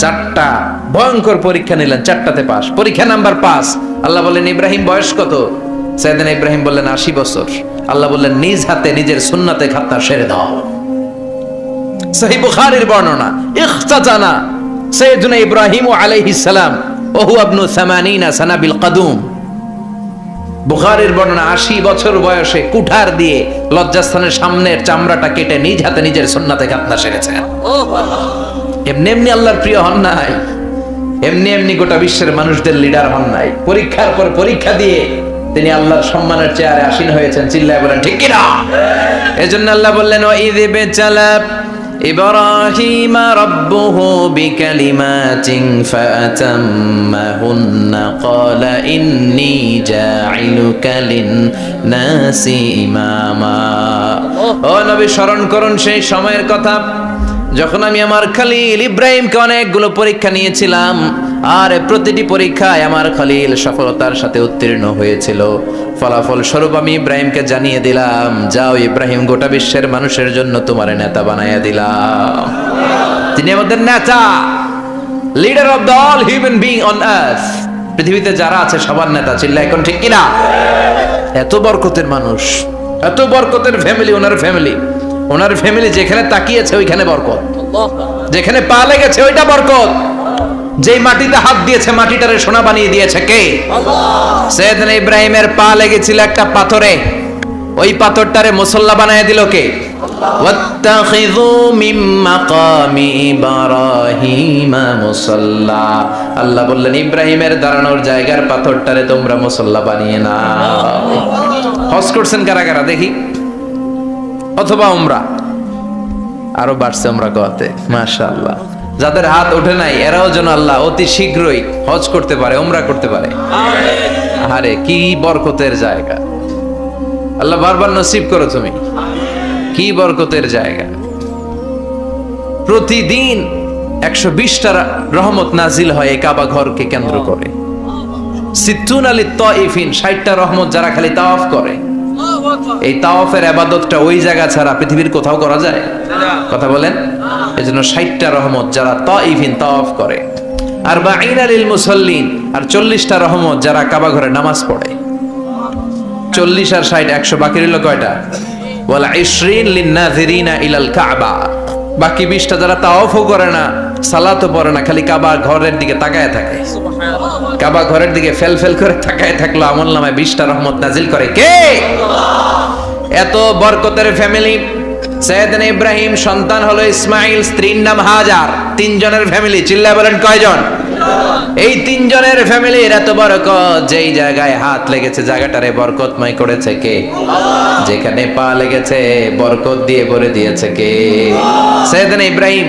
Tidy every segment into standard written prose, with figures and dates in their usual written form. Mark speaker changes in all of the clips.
Speaker 1: চারটা ভয়ঙ্কর পরীক্ষা নিলেন, চারটাতে পাস। পরীক্ষা নাম্বার 5, আল্লাহ বললেন ইব্রাহিম বয়স কত? সাইয়েদনা ইব্রাহিম বললেন 80 বছর। আল্লাহ বললেন নিজ হাতে নিজের সুন্নাতে খাতনা সেরে দাও। সহিহ বুখারীর বর্ণনা, ইখতাতানা সাইয়েদনা ইব্রাহিম আলাইহিস সালাম ওয়া হুয়া ইবনু 80 সানা বিল কদুম। বুখারীর বর্ণনা, 80 বছর বয়সে কুঠার দিয়ে লজ্জাস্থানের সামনের চামড়াটা কেটে নিজ হাতে নিজের সুন্নাতে খাতনা সেরেছেন। এমনি এমনি আল্লাহর প্রিয় হন নাই, এমনি এমনি গোটা বিশ্বের মানুষদের লিডার হন নাই। পরীক্ষার পর পরীক্ষা দিয়ে তিনি আল্লাহর সম্মানের চেয়ারে আসীন হয়েছেন। চিল্লায় বলেন ঠিক কিনা? এজন্য আল্লাহ বললেন ওয়াইয বিতালা ইব্রাহিম রাব্বুহু বিকালিমাতিন ফাআতাম্মাহুন্না ক্বালা ইন্নী জাঈলুকা লিন-নাসি ইমামা। ও নবী, স্মরণ করুন সেই সময়ের কথা যখন আমি আমার খলিল ইব্রাহিমকে অনেকগুলো পরীক্ষা নিয়েছিলাম, আর প্রতিটি পরীক্ষায় আমার খলিল সফলতার সাথে উত্তীর্ণ হয়েছিল। ফলাফল স্বরূপ আমি ইব্রাহিমকে জানিয়ে দিলাম, যাও ইব্রাহিম, গোটা বিশ্বের মানুষের জন্য তোমার নেতা বানাইয়া দিলাম। তিনি আমাদের নেতা, leader of the all human being on earth. পৃথিবীতে যারা আছে সবার নেতা। চিল্লা এখন ঠিক কিনা? এত বরকতের মানুষ, এত বরকতের ফ্যামিলি, ওনার ফ্যামিলি যেখানে তাকিয়েছে ওইখানে বরকত, যেখানে পা লেগেছে ওইটা বরকত। যেই মাটিতে হাত দিয়েছে মাটিটারে সোনা বানিয়ে দিয়েছে কে? আল্লাহ। সাইয়েদনা ইব্রাহিমের পা লেগেছিল একটা পাথরে, ওই পাথরটারে মুসল্লা বানিয়ে দিল কে? আল্লাহ। ওয়াত্তাখিযু মিন মাকামি ইব্রাহিমা মুসাল্লা। আল্লাহ বললেন ইব্রাহিমের দাঁড়ানোর জায়গার পাথরটারে তোমরা মুসল্লা বানিয়ে নাও। হজ করছেন কারা কারা দেখি? অথবা উমরা, আরো বাড়ছে উমরা করতে, মাশাআল্লাহ। যাদের হাত ওঠে নাই এরাও যেন আল্লাহ অতি শীঘ্রই হজ করতে পারে, উমরা করতে পারে। আরে কি বরকতের জায়গা, আল্লাহ বারবার নসিব করো তুমি। কি বরকতের জায়গা। প্রতিদিন 120টা রহমত নাজিল হয় এই কাবা ঘরকে কেন্দ্র করে। সিত্তুন আলী তাইফিন, 60টা রহমত যারা খালি তাওয়াফ করে। এই তাওয়াফের ইবাদতটা ওই জায়গা ছাড়া পৃথিবীর কোথাও করা যায়? কথা বলেন। এজন্য 60টা রহমত যারা তাইফিন তাওয়াফ করে, আর 40 লিল মুসাল্লিন, আর 40টা রহমত যারা কাবা ঘরে নামাজ পড়ে। 40 আর 60 100, বাকি রইল কয়টা? ওয়াল 20 লিন নাযিরিনা ইলাল কাবা। বাকি 20টা যারা তাওয়াফও করে না, সালাতও পড়ে না, খালি কাবা ঘরের দিকে তাকায় থাকে। কাবা ঘরের দিকে ফেল ফেল করে তাকায় থাকলো, আমলনামায় 20টা রহমত নাজিল করে কে? আল্লাহ। এত বরকতের ফ্যামিলি। সাইয়েদনা ইব্রাহিম সন্তান হলো ইসমাইল, স্ত্রীর নাম হাজার। 3 জনের ফ্যামিলি। চিল্লায় বলেন কয়জন? এই 3 জনের ফ্যামিলির এত বরকত, যেই জায়গায় হাত লেগেছে জায়গাটারে বরকতময় করেছে কে? আল্লাহ। যেখানে পা লেগেছে বরকত দিয়ে ভরে দিয়েছে কে? সাইয়েদনা ইব্রাহিম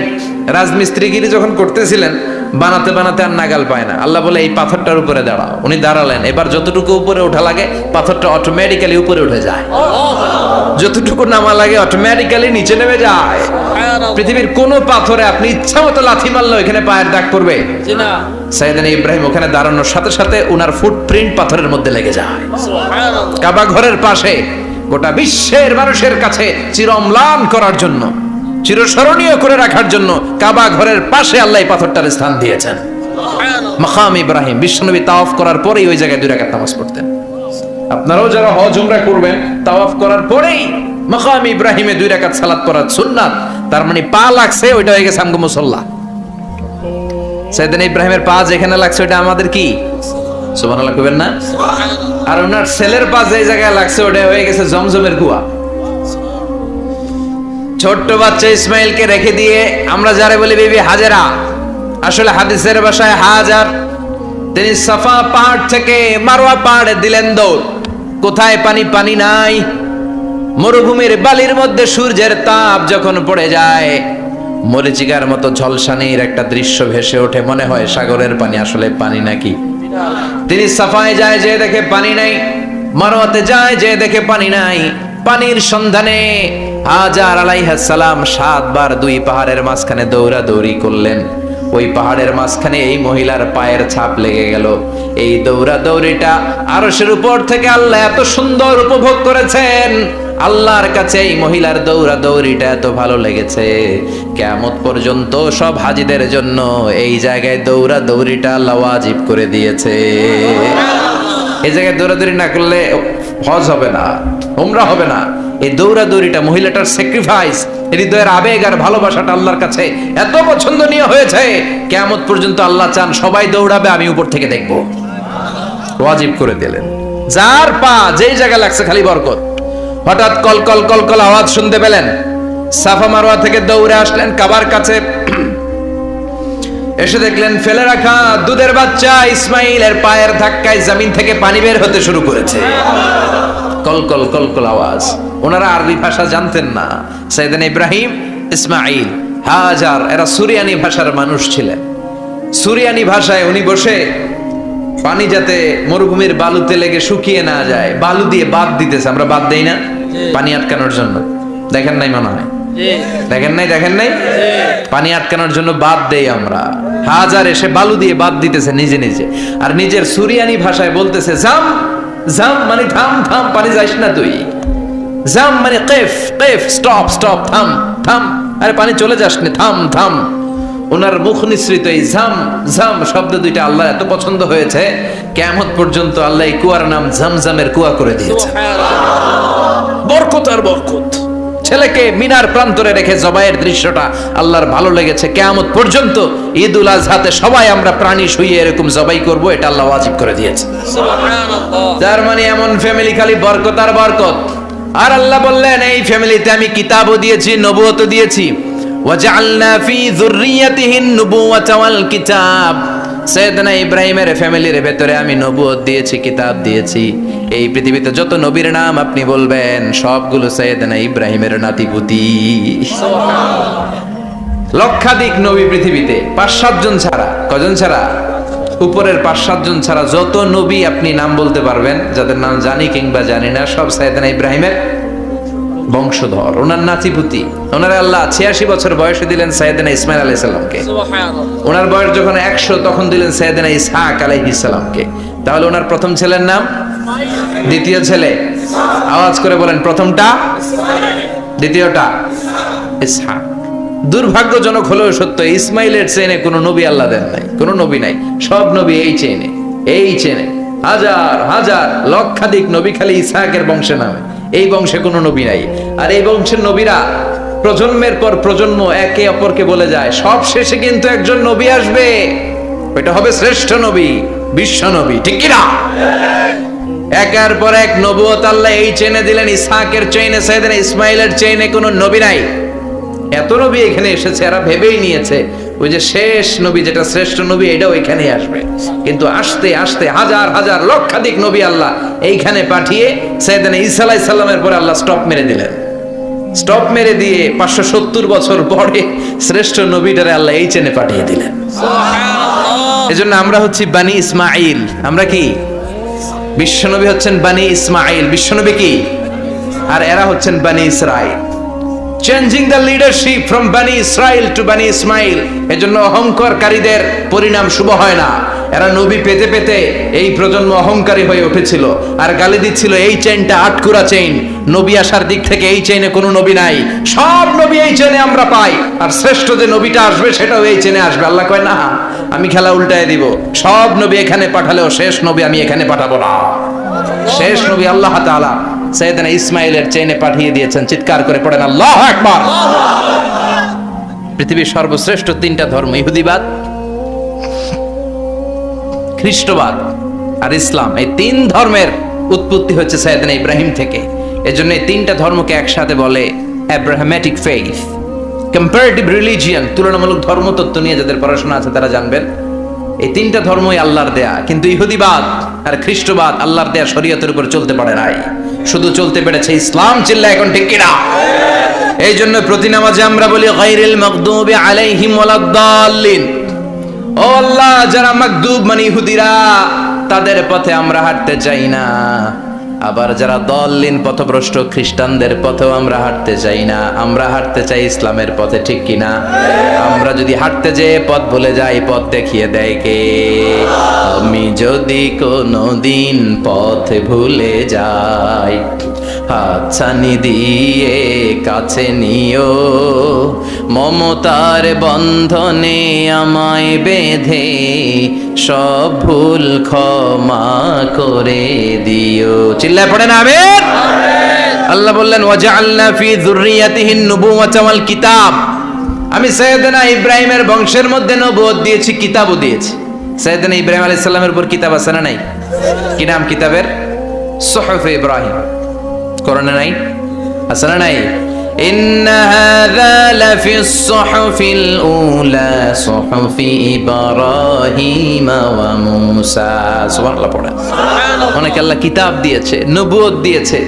Speaker 1: রাজমিস্ত্রিগিরি যখন করতেছিলেন, বানাতে বানাতে আর নাগাল পায় না। আল্লাহ বলে এই পাথরটার উপরে দাঁড়াও। উনি দাঁড়ালেন। এবার যতটুকু উপরে ওঠা লাগে পাথরটা অটোমেটিক্যালি উপরে উঠে যায়, যতটুকু নামা লাগে অটোমেটিক্যালি নিচে নেমে যায়। পৃথিবীর কোন পাথরে আপনি ইচ্ছা মতো লাথি মারলে এখানে পায়ের দাগ পড়বে না। সাইয়েদনা ইব্রাহিম ওখানে দাঁড়ানোর সাথে সাথে উনার ফুটপ্রিন্ট পাথরের মধ্যে লেগে যায়। কাবা ঘরের পাশে গোটা বিশ্বের মানুষের কাছে চিরম্লান করার জন্য, চিরস্মরণীয় করে রাখার জন্য কাবা ঘরের পাশে আল্লাহ এই পাথরটার স্থান দিয়েছেন। মাকাম ইব্রাহিম। বিশ্বনবী তাওয়াফ করার পরেই ওই জায়গায় 2 রাকাত নামাজ পড়তেন। আপনারাও যারা হজ উমরা করবেন, তাওয়াফ করার পরেই মাকাম ইব্রাহিমে 2 রাকাত সালাত পড়া সুন্নাত। তার মানে পা লাগছে, ওইটা হয়ে গেছে আমগো মুসাল্লা। সাইয়েদনা ইব্রাহিমের পা যেখানে লাগছে ওইটা আমাদের কি? সুবহানাল্লাহ কইবেন না? আর ওনার ছেলের পা যে জায়গায় লাগছে ওটা হয়ে গেছে জমজমের কুয়া। ছোট্ট বাচ্চা ইসমাইলকে রেখে দিয়ে আমরা যারে বলি বিবি হাজেরা, আসলে হাদিসের ভাষায় হাজার, তিনি সাফা পাহাড় থেকে মারওয়া পাহাড়ে দিলেন দৌড়। কোথায় পানি? পানি নাই। মরুভূমির বালির মধ্যে সূর্যের তাপ যখন পড়ে যায়, মরিচিকার মতো ঝলসানির একটা দৃশ্য ভেসে ওঠে, মনে হয় সাগরের পানি, আসলে পানি নাকি? তিনি সাফায় যায়, যে দেখে পানি নাই। মারওয়াতে যায়, যে দেখে পানি নাই। পানির সন্ধানে হাজার আলাইহিস সালাম 7 বার 2 পাহাড়ের মাঝখানে দৌড়াদৌড়ি করলেন। ওই পাহাড়ের মাঝখানে এই মহিলার পায়ের ছাপ লেগে গেল। এই দৌড়াদৌড়িটা আরশের উপর থেকে আল্লাহ এত সুন্দর উপভোগ করেছেন। আল্লাহর কাছে এই মহিলার দৌড়াদৌড়িটা এত ভালো লেগেছে, কিয়ামত পর্যন্ত সব হাজীদের জন্য এই জায়গায় দৌড়াদৌড়িটা আল্লাহ ওয়াজিব করে দিয়েছে। এই জায়গায় দৌড়াদৌড়ি না করলে হজ হবে না, উমরা হবে না। এই দৌড়াদৌড়িটা, মহিলাটার স্যাক্রিফাইস, হৃদয়ের আবেগ আর ভালোবাসাটা আল্লাহর কাছে এত পছন্দনীয় হয়েছে, কিয়ামত পর্যন্ত আল্লাহ চান সবাই দৌড়াবে, আমি উপর থেকে দেখব। ওয়াজিব করে দিলেন। যার পা যেই জায়গায় লাগছে খালি বরকত। হঠাৎ কল কল কল কল আওয়াজ শুনতে পেলেন, সাফা মারওয়া থেকে দৌড়ে আসলেন কাবার কাছে। এসে দেখলেন ফেলে রাখা দুধের বাচ্চা ইসমাইলের পায়ের ধাক্কায় জমিন থেকে পানি বের হতে শুরু করেছে। কলকল কলকল আওয়াজ। ওনারা আরবি ভাষা জানতেন না। সাইয়েদনা ইব্রাহিম, ইসমাইল, হাজার এরা সুরিয়ানি ভাষার মানুষ ছিলেন। সুরিয়ানি ভাষায় উনি বসে পানি যাতে মরুভূমির বালুতে লেগে শুকিয়ে না যায়, বালু দিয়ে বাদ দিতেছে। আমরা বাদ দেই না পানি আটকানোর জন্য? দেখেন নাই মনে হয়? দেখেন নাই পানি আটকানোর জন্য বাদ দেই আমরা। হাজার এসে বালু দিয়ে বাদ দিতেছে নিজে নিজে, আর নিজের সুরিয়ানি ভাষায় বলতেছে জাম জাম, মানে থাম থাম, পানি যাইস না তুই। জাম মানে কেফ কেফ, স্টপ স্টপ, থাম থাম, আরে পানি চলে যাস না, থাম থাম। ওনার মুখ নিঃসৃত এই ঝাম ঝাম শব্দ দুইটা আল্লাহ এত পছন্দ হয়েছে, কিয়ামত পর্যন্ত আল্লাহ এই কুয়ার নাম ঝমঝমের কুয়া করে দিয়েছে। বরকত আর বরকত। ছেলেকে মিনার প্রান্তরে রেখে জবাইয়ের দৃশ্যটা আল্লাহর ভালো লেগেছে। কিয়ামত পর্যন্ত ঈদুল আজহাতে সবাই আমরা প্রাণী শুইয়ে এরকম জবাই করব, এটা আল্লাহ ওয়াজিব করে দিয়েছে। সুবহানাল্লাহ। তার মানে এমন ফ্যামিলি খালি বরকত আর বরকত। আর আল্লাহ বললেন এই ফ্যামিলিতে আমি কিতাবও দিয়েছি, নবুয়তও দিয়েছি। ওয়াজআলনা ফি যুররিয়াতিহিন নুবুওয়াতা ওয়াল কিতাব। সাইয়েদনা ইব্রাহিমের ফ্যামিলির ভেতরে আমি নবুয়ত দিয়েছি, কিতাব দিয়েছি। এই পৃথিবীতে যত নবীর নাম আপনি বলবেন সবগুলো সাইয়েদনা ইব্রাহিমের নাতিপুতি। সুবহানাল্লাহ। লক্ষাধিক নবী পৃথিবীতে, 5-7 জন ছাড়া। কজন ছাড়া? উপরের 5-7 জন ছাড়া যত নবী আপনি নাম বলতে পারবেন, যাদের নাম জানি কিংবা জানি না, সব সাইয়েদনা ইব্রাহিমের বংশধর, ওনার নাতিপুতি। ওনার আল্লাহ 86 বছর বয়সে দিলেন সাইয়েদনা ইসমাইল আলাইহিস সালামকে। সুবহানাল্লাহ। ওনার বয়স যখন 100 তখন দিলেন সাইয়েদনা ইসহাক আলাইহিস সালামকে। তাহলে ওনার প্রথম ছেলের নাম, দ্বিতীয় ছেলে, আওয়াজ করে বলেন, প্রথমটা দ্বিতীয়টা ইসহাক। দুর্ভাগ্যজনক হলেও সত্য, ইসমাইলের চেনে কোনো নবী আল্লাহ দেন নাই, কোনো নবী নাই। সব নবী এই চেনে, এই চেনে। হাজার হাজার লক্ষাধিক নবী খালি ইসহাকের বংশে নামে, এই বংশে কোনো নবী নাই। আর এই বংশের নবীরা প্রজন্মের পর প্রজন্ম একে অপরকে বলে যায়, সব শেষে কিন্তু একজন নবী আসবে, ওইটা হবে শ্রেষ্ঠ নবী, বিশ্ব নবী। ঠিক কি না? একের পর এক নবুয়ত আল্লাহ এই চেনে দিলেন। ইসহাকের চেইনে, সাইয়েদনা ইসমাইলের চেইনে কোনো নবী নাই। এত নবী এখানে এসেছে, এরা ভেবেই নিয়েছে ওই যে শেষ নবী, যেটা শ্রেষ্ঠ নবী, এটাও এখানেই আসবে। কিন্তু আস্তে আস্তে হাজার হাজার লক্ষাধিক নবী আল্লাহ এইখানে পাঠিয়ে সাইয়েদনা ঈসা আলাইহিস সালামের পরে আল্লাহ স্টপ মেরে দিলেন। স্টপ মেরে দিয়ে 570 বছর পরে শ্রেষ্ঠ নবীটারে আল্লাহ এই চেনে পাঠিয়ে দিলেন। সুবহানাল্লাহ। এজন্য আমরা হচ্ছি বানি ইসমাইল। আমরা কি? বিশ্বনবী হচ্ছেন বানি ইসমাইল, বিশ্বনবী কি? আর এরা হচ্ছেন বানি Israil. Changing the leadership from বানি ইসরাইল টু বানি ইসমাইল। এজন্য অহংকারীদের পরিণাম শুভ হয় না। এরা নবী পেতে পেতে এই প্রজন্ম অহংকারী হয়ে উঠেছিল, আর গালি দিচ্ছিল এই চেইনটা আটকুরা চেইন, নবী আসার দিক থেকে এই চেইনে কোনো নবী নাই, সব নবী এই চেইনে আমরা পাই, আর শ্রেষ্ঠ যে নবীটা আসবে সেটাও এই চেইনে আসবে। আল্লাহ কয় না, আমি খেলা উল্টায় দিব, সব নবী এখানে পাঠালেও শেষ নবী আমি এখানে পাঠাবো না। শেষ নবী আল্লাহ তাআলা সাইয়েদনা ইসমাইলের চেইনে পাঠিয়ে দিয়েছেন। চিৎকার করে পড়েন আল্লাহু আকবার। পৃথিবীর সর্বশ্রেষ্ঠ 3টা ধর্ম, ইহুদিবাদ, খ্রিস্টবাদ আর ইসলাম, এই 3 ধর্মের উৎপত্তি হচ্ছে সাইয়েদনা ইব্রাহিম থেকে। এজন্য এই 3টা ধর্মকে একসাথে বলে অ্যাব্রাহামেটিক ফেইথ। কম্পারেটিভ রিলিজিয়ন, তুলনামূলক ধর্মতত্ত্ব নিয়ে যাদের পড়াশোনা আছে তারা জানবেন এই 3টা ধর্মই আল্লাহর দেয়া। কিন্তু ইহুদিবাদ আর খ্রিস্টবাদ আল্লাহর দেয়া শরীয়তের উপর চলতে পারে নাই, শুধু চলতে পেরেছে ইসলাম। চিল্লা এখন ঠিক কিনা? এই জন্য প্রতি নামাজে আমরা বলি গায়রিল মাগদুবি আলাইহিম ওয়ালাদ-দাল্লিন। ও আল্লাহ, যারা মাগদুব মানে ইহুদিরা, তাদের পথে আমরা হাঁটতে চাই না। আবার যারা দল্লিন পথভ্রষ্ট খ্রিস্টানদের পথেও আমরা হাঁটতে চাই না। আমরা হাঁটতে চাই ইসলামের পথে। ঠিক কিনা? আমরা যদি হাঁটতে যেয়ে পথ ভুলে যাই, পথ দেখিয়ে দেয় কে? আমি যদি কোনোদিন পথ ভুলে যাই, হাতছানি দিয়ে কাছে নিও, মমতার বন্ধনে আমায় বেঁধে সব ভুল ক্ষমা করে দিও। চিল্লায় পড়েন আমিন। আল্লাহ বললেন ওয়াজআলনা ফি যুররিয়াতিহিন নুবুওয়াতা ওয়াল কিতাব, আমি সাইয়েদনা ইব্রাহিমের বংশের মধ্যে নবুয়ত দিয়েছি, কিতাবও দিয়েছি। সাইয়েদনা ইব্রাহিম আলাইহিস সালামের উপর কিতাব আছে না নাই? কি নাম কিতাবের? সুহুফে ইব্রাহিম। কোরআনে নাই? আছে না নাই? ইন্না হাযা লাফিস সুহুফিল উলা সুহুফি ইব্রাহিম ওয়া মূসা। সুবহানাল্লাহ পড়েন। অনেক আল্লাহ কিতাব দিয়েছে, নবুয়ত দিয়েছে,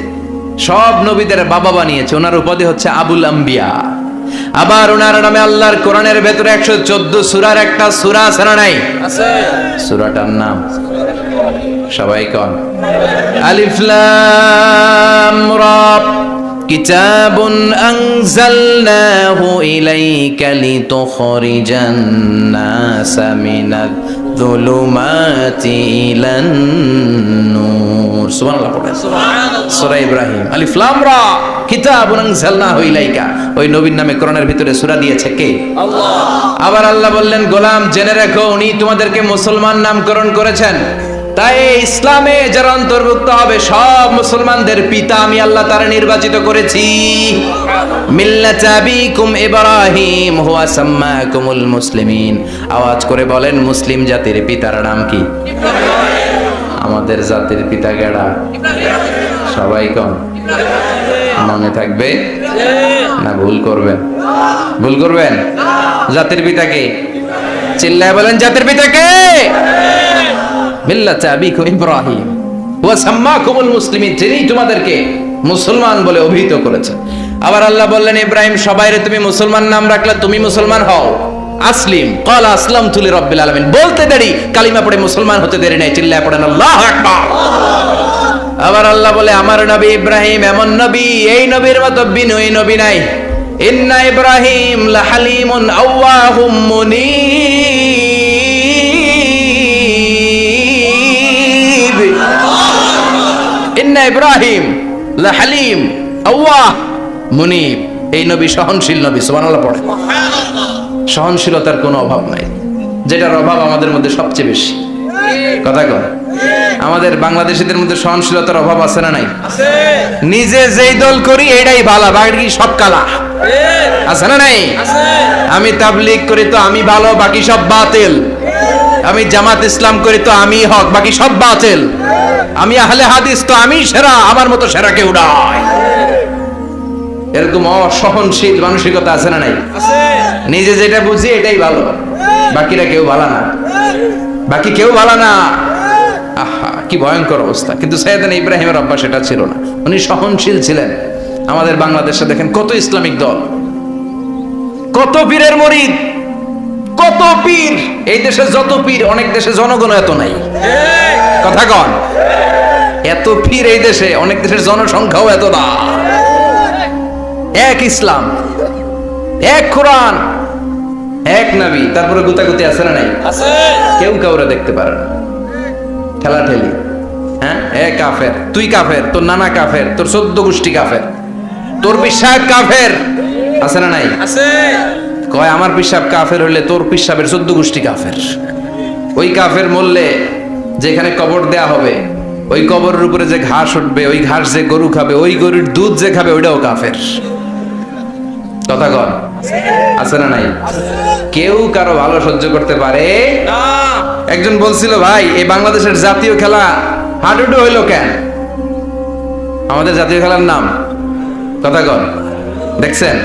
Speaker 1: সব নবীদের বাবা বানিয়েছে। ওনার উপাধি হচ্ছে আবুল আম্বিয়া। আবার ওনার নামে আল্লাহর কোরআনের ভেতরে 114 সূরার একটা সূরা আছে না নাই? আছে। সূরাটার নাম সবাই কোন? আলিফ লাম রা। কিতাবুন আনজালনাহু ইলাইকা লিতুখরিজান নাসা মিনাজ যুলুমাতি ইলান নূর। সুবহানাল্লাহ পড়েন। সুবহানাল্লাহ। সূরা ইব্রাহিম। আলিফ লাম রা। কিতাবুন আনজালনাহু ইলাইকা। ওই নবীর নামে কোরআনের ভিতরে সূরা দিয়েছে কে? আল্লাহ। আবার আল্লাহ বললেন গোলাম জেনে রাখো উনি তোমাদেরকে মুসলমান নামকরণ করেছেন, তাই ইসলামে যারা অন্তর্ভুক্ত হবে সব মুসলমানদের পিতা আমি আল্লাহ তারা নির্বাচিত করেছি। মিল্লাত আবিকুম ইব্রাহিম হুয়া সাম্মাকুমুল মুসলিমিন। আওয়াজ করে বলেন মুসলিম জাতির পিতার নাম কি? আমাদের জাতির পিতা কেডা? সবাই কোন? মনে থাকবে না ভুল করবেন? ভুল করবেন? জাতির পিতা কে? চিল্লায় বলেন জাতির পিতা কে? মিল্লাত আবিকুম ইব্রাহিম ওয়া সাম্মাকুমুল মুসলিমিন, যিনি তোমাদেরকে মুসলমান বলে অভিহিত করেছেন। আবার আল্লাহ বললেন ইব্রাহিম সবাইরে তুমি মুসলমান নাম রাখলে তুমি মুসলমান হও। আসলিম ক্বালা আসলামতু লিরাব্বিল আলামিন, বলতে দেরি কালিমা পড়ে মুসলমান হতে দেরি নাই। চিল্লায় পড়েন আল্লাহু আকবার। আবার আল্লাহ বলে আমার নবী ইব্রাহিম এমন নবী, এই নবীর মতো বিনয়ী নবী নাই। ইন্না ইব্রাহিম লাহালিমুন আওয়াহুম মুনীব। ইন্না ইব্রাহিম লাহালিম আওয়াহ মুনীব। এই নবী সহনশীল নবী। সুবহানাল্লাহ পড়ে। সহনশীলতার কোনো অভাব নাই, যেটার অভাব আমাদের মধ্যে সবচেয়ে বেশি। কথা কয় আমাদের বাংলাদেশীদের মধ্যে সহনশীলতার অভাব আছে না নাই? আছে। নিজে যেই দল করি এটাই ভালো, বাকি সব কালা। আছে না নাই? আছে। আমি তাবলীগ করি তো আমি ভালো, বাকি সব বাতিল। আমি জামাত ইসলাম করি তো আমি হক, বাকি সব বাতিল। আমি আহলে হাদিস তো আমি সেরা, আমার মতো সেরা কেউ নাই। এরকম অসহনশীল মানসিকতা আছে না নাই? আছে। নিজে যেটা বুঝি এটাই ভালো, বাকিরা কেউ ভালো না, বাকি কেউ ভালো না। আহা কি ভয়ঙ্কর অবস্থা। কিন্তু সাইয়েদনা ইব্রাহিমের অভ্যাস সেটা ছিল না, উনি সহনশীল ছিলেন। আমাদের বাংলাদেশে দেখেন কত ইসলামিক দল, কত পীরের মুরিদ, কত পীর। এই দেশে যত পীর অনেক দেশে জনগণ এত নাই। কথা কন, এত পীর এই দেশে অনেক দেশের জনসংখ্যাও এত না। এক ইসলাম, এক কোরআন, এক নবী, তারপরে গুতাগুতি আছে না নাই? আছে। কেউ কাউরে দেখতে পারে না, ঠেলাঠেলি। হ্যাঁ এ কাফের, তুই কাফের, তোর নানা কাফের, তোর 14 গোষ্ঠী কাফের, তোর পিসাব কাফের। আছে না নাই? আছে। কয় আমার পিসাব কাফের হইলে তোর পিসাবের 14 গোষ্ঠী কাফের। ওই কাফের মরলে যেখানে কবর দেয়া হবে ওই কবরের উপরে যে ঘাস উঠবে, ওই ঘাস যে গরু খাবে, ওই গরুর দুধ যে খাবে ওইটাও কাফের। কথা কন আছে না নাই? কেউ কারো ভালো সহ্য করতে পারে না। একজন বলছিল ভাই এই বাংলাদেশের জাতীয় খেলা হাডুডু হইলো কেন? আমাদের জাতীয় খেলার নাম কথা কন দেখছেন,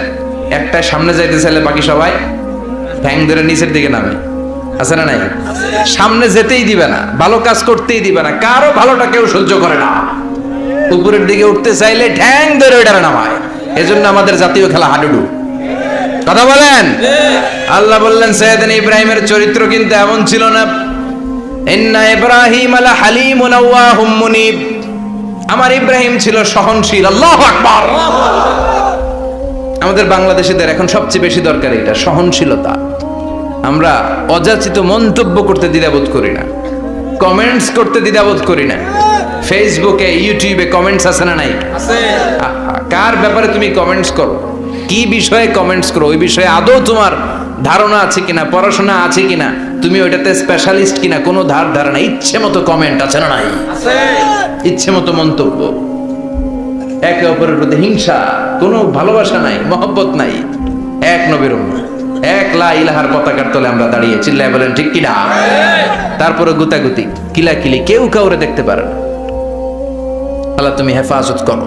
Speaker 1: একটা সামনে যাইতে চাইলে বাকি সবাই ঠ্যাং ধরে নিচের দিকে নামে। আছে না নাই? সামনে যেতেই দিবে না, ভালো কাজ করতেই দিবে না, কারো ভালোটা কেউ সহ্য করে না। উপরের দিকে উঠতে চাইলে ঠ্যাং ধরে ওইটারে নামায়। এজন্য আমাদের জাতীয় খেলা হাডুডু। কথা বলেন। আল্লাহ বললেন সাইয়েদনা ইব্রাহিমের চরিত্র কিন্তু এমন ছিল না। ইন্না ইব্রাহিম আলা হালিমুন আওয়াহুম মুনীব। আমার ইব্রাহিম ছিল সহনশীল। আল্লাহু আকবার। আমাদের বাংলাদেশীদের এখন সবচেয়ে বেশি দরকার এটা, সহনশীলতা। আমরা অযাচিত মন্তব্য করতে দ্বিধাবোধ করি না, কমেন্টস করতে দ্বিধাবোধ করি না, ফেসবুকে ইউটিউবে কমেন্টস আছে না নাই? কার ব্যাপারে তুমি কমেন্টস করো, কি বিষয়ে কমেন্টস করো, ওই বিষয়ে আদৌ তোমার ধারণা আছে কিনা, পড়াশোনা আছে কিনা, তুমি ওইটাতে স্পেশালিস্ট কিনা, কোনো ধারণা, ইচ্ছে মতো কমেন্ট আছে না নাই? ইচ্ছে মতো মন্তব্য, একে অপরের প্রতি হিংসা, কোনো ভালোবাসা নাই, মহব্বত নাই। এক নবীর উম্মত, এক লা ইলাহার পতাকার তলে আমরা দাঁড়িয়ে, চিল্লায় বলেন ঠিক কিনা? তারপরে গুতাগুতি, কিলাকিলি, কেউ কাউরে দেখতে পারে না। আল্লাহ তুমি হেফাজত করো,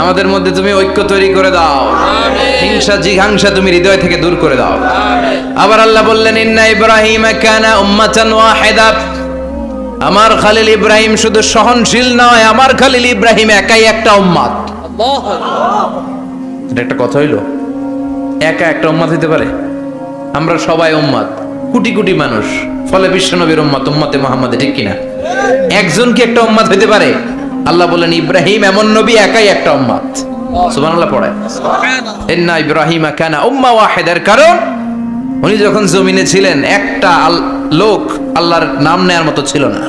Speaker 1: আমাদের মধ্যে তুমি ঐক্য তৈরি করে দাও, হিংসা জিঘাংসা তুমি হৃদয় থেকে দূর করে দাও। আবার আল্লাহ বললেন ইন্না ইব্রাহিম কানা উম্মাতান ওয়াহিদা, আমার খলিল ইব্রাহিম শুধু সহনশীল নয়, আমার খলিল ইব্রাহিম একাই একটা উম্মত। এটা একটা কথা হইলো, একা একটা উম্মত হইতে পারে? আমরা সবাই উম্মত, কোটি কোটি মানুষ, ফলে বিশ্ব নবীর উম্মত, উম্মতে মুহাম্মাদে, ঠিক কিনা? একজন কি একটা উম্মত হইতে পারে? আল্লাহ বলেন ইব্রাহিম এমন নবী, একাই একটা উম্মত। সুবহানাল্লাহ পড়ায়, ইন্না ইব্রাহিম কানা উম্মা ওয়াহিদার, কারণ উনি যখন জমিনে ছিলেন একটা লোক আল্লাহর নাম নেয়ার মতো ছিল না,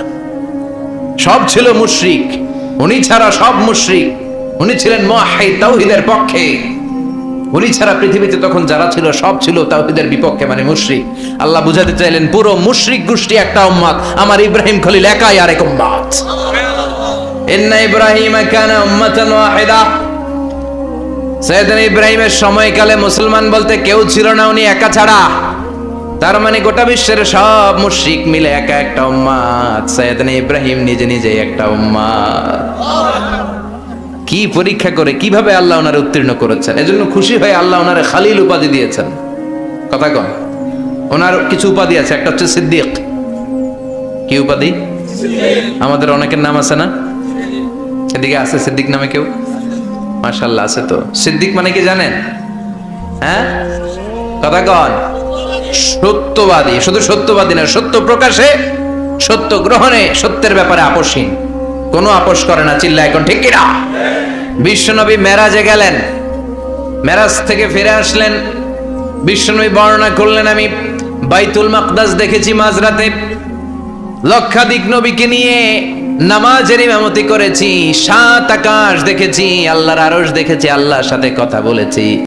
Speaker 1: সব ছিল মুশরিক, উনি ছাড়া সব মুশরিক। উনি ছিলেন মুওয়াহহিদ, তাওহীদের পক্ষে। উনি ছাড়া পৃথিবীতে তখন যারা ছিল সব ছিল তাওহীদের বিপক্ষে, মানে মুশরিক। আল্লাহ বুঝাতে চাইলেন পুরো মুশরিক গোষ্ঠী একটা উম্মত, আমার ইব্রাহিম খলিল একাই আরেক উম্মত। ইন্না ইব্রাহিম কানা উম্মাতান ওয়াহিদা, সাইয়েদনা ইব্রাহিমের সময়কালে মুসলমান বলতে কেউ ছিল না, উনি একা ছাড়া। তার মানে গোটা বিশ্বের সব মুশরিক মিলে একা একটা উম্মত, সাইয়েদনা ইব্রাহিম নিজে নিজে একটা উম্মত। কি পরীক্ষা করে, কিভাবে আল্লাহ ওনারে উত্তীর্ণ করেছেন, এজন্য খুশি হয়ে আল্লাহ ওনারে খালিল উপাধি দিয়েছেন। কথা কন, ওনার কিছু উপাধি আছে, একটা হচ্ছে সিদ্দিক। কি উপাধি? আমাদের অনেকের নাম আছে না? এদিকে আছে সিদ্দিক নামে কেউ? মাশাআল্লাহ আছে তো। সিদ্দিক মানে কি জানেন? হ্যাঁ, কথা কন। সত্যবাদী, শুধু সত্যবাদী না, সত্য প্রকাশে, সত্য গ্রহণে, সত্যের ব্যাপারে আপোষহীন, কোনো আপোষ করে না। চিল্লা এখন ঠিক কিনা? বিশ্বনবী মেরাজে গেলেন, মেরাজ থেকে ফিরে আসলেন, বিশ্বনবী বর্ণনা করলেন আমি বাইতুল মাকদাস দেখেছি মাঝরাতে, লক্ষাধিক নবীকে নিয়ে নামাজের ইমামতি করেছি, 7 আকাশ দেখেছি, আল্লাহর আরশ দেখেছি, আল্লাহর সাথে কথা বলেছি।